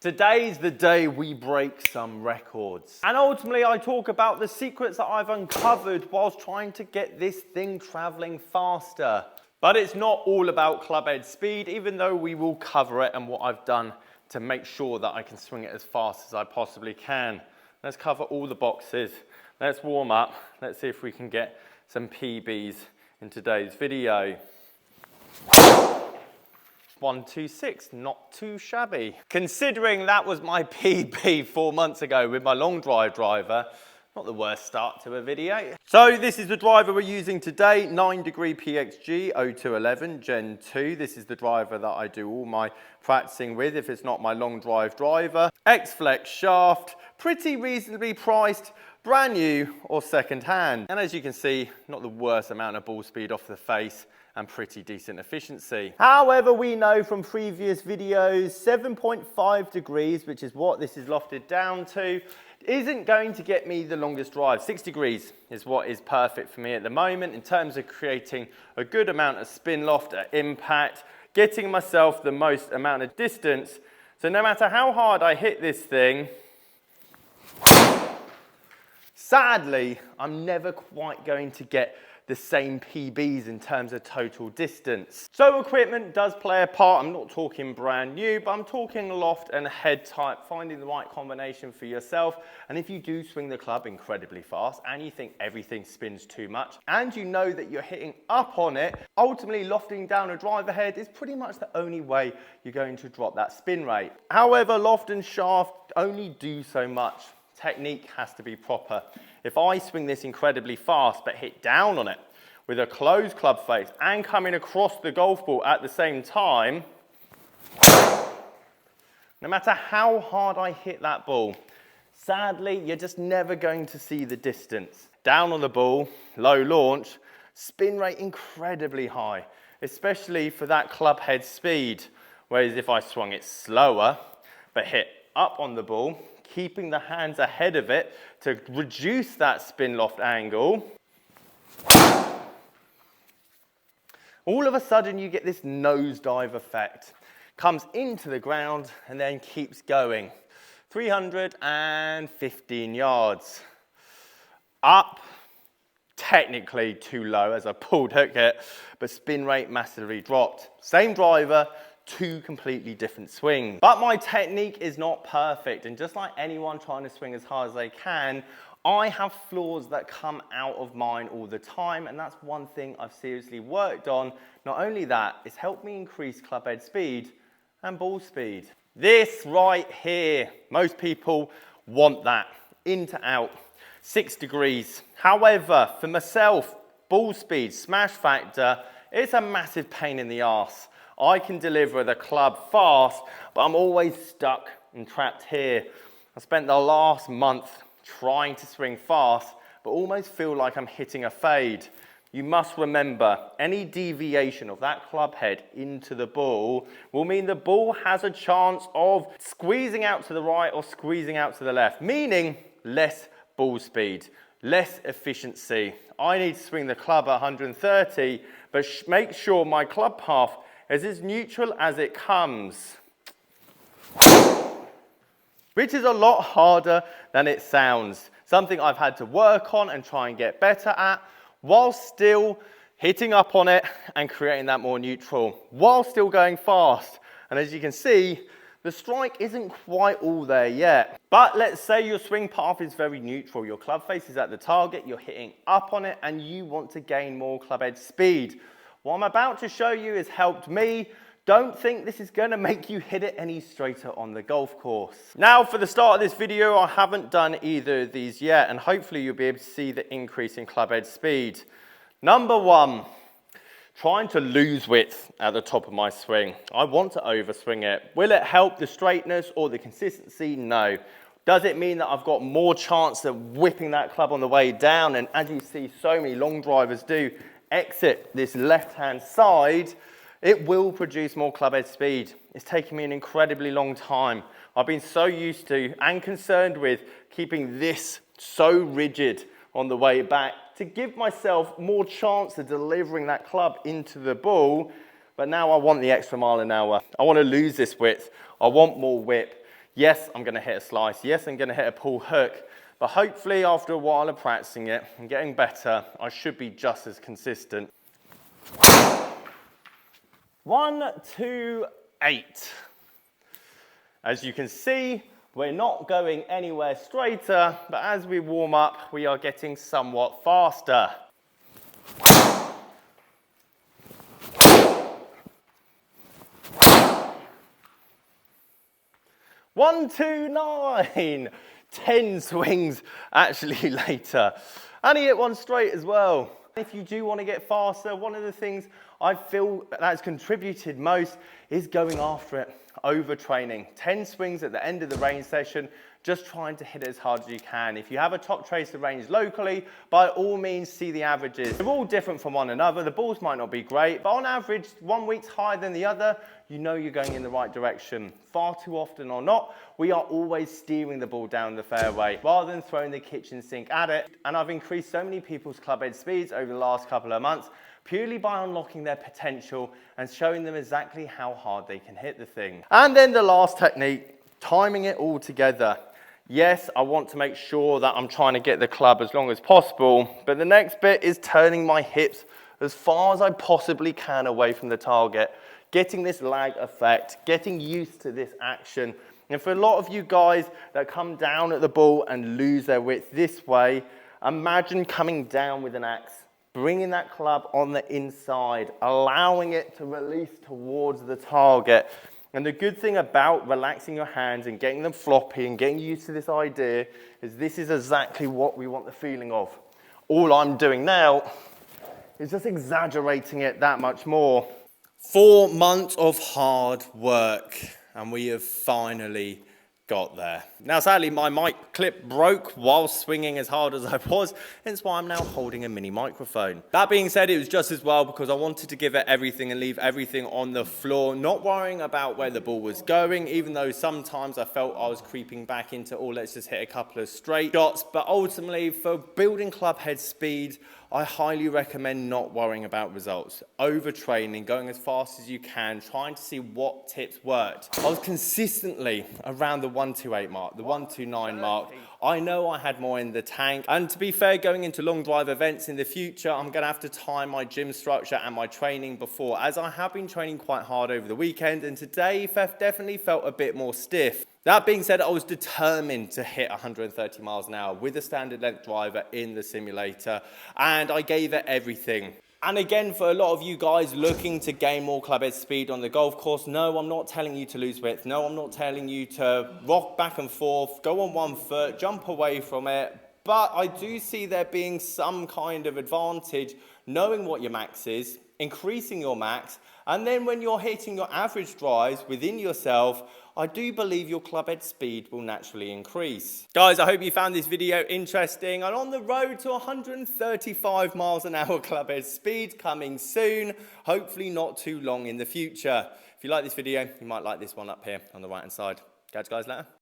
Today's the day we break some records. And ultimately I talk about the secrets that I've uncovered whilst trying to get this thing traveling faster. But it's not all about club head speed, even though we will cover it and what I've done to make sure that I can swing it as fast as I possibly can. Let's cover all the boxes. Let's warm up. Let's see if we can get some PBs in today's video. 126, not too shabby. Considering that was my PB 4 months ago with my long drive driver, not the worst start to a video. So this is the driver we're using today, 9° PXG 0211 Gen 2. This is the driver that I do all my practicing with if it's not my long drive driver. X-Flex shaft, pretty reasonably priced, brand new or second hand. And as you can see, not the worst amount of ball speed off the face and pretty decent efficiency. However, we know from previous videos, 7.5 degrees, which is what this is lofted down to, isn't going to get me the longest drive. 6 degrees is what is perfect for me at the moment in terms of creating a good amount of spin loft at impact, getting myself the most amount of distance. So no matter how hard I hit this thing, sadly, I'm never quite going to get the same PBs in terms of total distance. So equipment does play a part. I'm not talking brand new, but I'm talking loft and head type, finding the right combination for yourself. And if you do swing the club incredibly fast and you think everything spins too much and you know that you're hitting up on it, ultimately lofting down a driver head is pretty much the only way you're going to drop that spin rate. However, loft and shaft only do so much. Technique has to be proper. If I swing this incredibly fast but hit down on it with a closed club face and coming across the golf ball at the same time, no matter how hard I hit that ball, sadly, you're just never going to see the distance. Down on the ball, low launch, spin rate incredibly high, especially for that club head speed. Whereas if I swung it slower but hit up on the ball, keeping the hands ahead of it to reduce that spin loft angle, all of a sudden you get this nosedive effect. Comes into the ground and then keeps going. 315 yards. Up, technically too low as I pulled hook it, but spin rate massively dropped. Same driver, two completely different swings. But my technique is not perfect, and just like anyone trying to swing as hard as they can, I have flaws that come out of mine all the time, and that's one thing I've seriously worked on. Not only that, it's helped me increase club head speed and ball speed. This right here, most people want that, in to out, 6 degrees. However, for myself, ball speed, smash factor, it's a massive pain in the arse. I can deliver the club fast, but I'm always stuck and trapped here. I spent the last month trying to swing fast, but almost feel like I'm hitting a fade. You must remember, any deviation of that club head into the ball will mean the ball has a chance of squeezing out to the right or squeezing out to the left, meaning less ball speed, less efficiency. I need to swing the club at 130, but make sure my club path is as neutral as it comes, which is a lot harder than it sounds. Something I've had to work on and try and get better at, while still hitting up on it and creating that more neutral, while still going fast. And as you can see, the strike isn't quite all there yet. But let's say your swing path is very neutral. Your club face is at the target, you're hitting up on it, and you want to gain more club head speed. What I'm about to show you has helped me. Don't think this is going to make you hit it any straighter on the golf course. Now, for the start of this video, I haven't done either of these yet, and hopefully you'll be able to see the increase in club head speed. Number one, trying to lose width at the top of my swing. I want to overswing it. Will it help the straightness or the consistency? No. Does it mean that I've got more chance of whipping that club on the way down? And as you see so many long drivers do, exit this left-hand side, it will produce more club head speed. It's taken me an incredibly long time. I've been so used to and concerned with keeping this so rigid on the way back to give myself more chance of delivering that club into the ball. But now I want the extra mile an hour. I want to lose this width. I want more whip. Yes, I'm going to hit a slice. Yes, I'm going to hit a pull hook. But hopefully after a while of practicing it and getting better, I should be just as consistent. 1, 2, 8. As you can see, we're not going anywhere straighter, but as we warm up, we are getting somewhat faster. 1, 2, 9. 10 swings actually later. And he hit one straight as well. If you do want to get faster, one of the things I feel that's contributed most is going after it, overtraining. 10 swings at the end of the range session, just trying to hit it as hard as you can. If you have a top tracer range locally, by all means see the averages. They're all different from one another. The balls might not be great, but on average, one week's higher than the other, you know you're going in the right direction. Far too often or not, we are always steering the ball down the fairway rather than throwing the kitchen sink at it. And I've increased so many people's club head speeds over the last couple of months purely by unlocking their potential and showing them exactly how hard they can hit the thing. And then the last technique, timing it all together. Yes, I want to make sure that I'm trying to get the club as long as possible, but the next bit is turning my hips as far as I possibly can away from the target, getting this lag effect, getting used to this action. And for a lot of you guys that come down at the ball and lose their width this way, imagine coming down with an axe, bringing that club on the inside, allowing it to release towards the target. And the good thing about relaxing your hands and getting them floppy and getting used to this idea is this is exactly what we want the feeling of. All I'm doing now is just exaggerating it that much more. 4 months of hard work, and we have finally got there. Now, sadly, my mic clip broke while swinging as hard as I was, hence why I'm now holding a mini microphone. That being said, it was just as well because I wanted to give it everything and leave everything on the floor, not worrying about where the ball was going, even though sometimes I felt I was creeping back into, oh, let's just hit a couple of straight shots. But ultimately, for building club head speed, I highly recommend not worrying about results. Overtraining, going as fast as you can, trying to see what tips worked. I was consistently around the 128 mark, the 129 mark. I know I had more in the tank. And to be fair, going into long drive events in the future, I'm going to have to time my gym structure and my training before, as I have been training quite hard over the weekend, and today definitely felt a bit more stiff. That being said, I was determined to hit 130 miles an hour with a standard length driver in the simulator, and I gave it everything. And again, for a lot of you guys looking to gain more club head speed on the golf course, no, I'm not telling you to lose width. No, I'm not telling you to rock back and forth, go on one foot, jump away from it. But I do see there being some kind of advantage knowing what your max is, increasing your max, and then when you're hitting your average drives within yourself, I do believe your club head speed will naturally increase. Guys, I hope you found this video interesting, and on the road to 135 miles an hour club head speed coming soon, hopefully not too long in the future. If you like this video, you might like this one up here on the right hand side. Catch you guys later.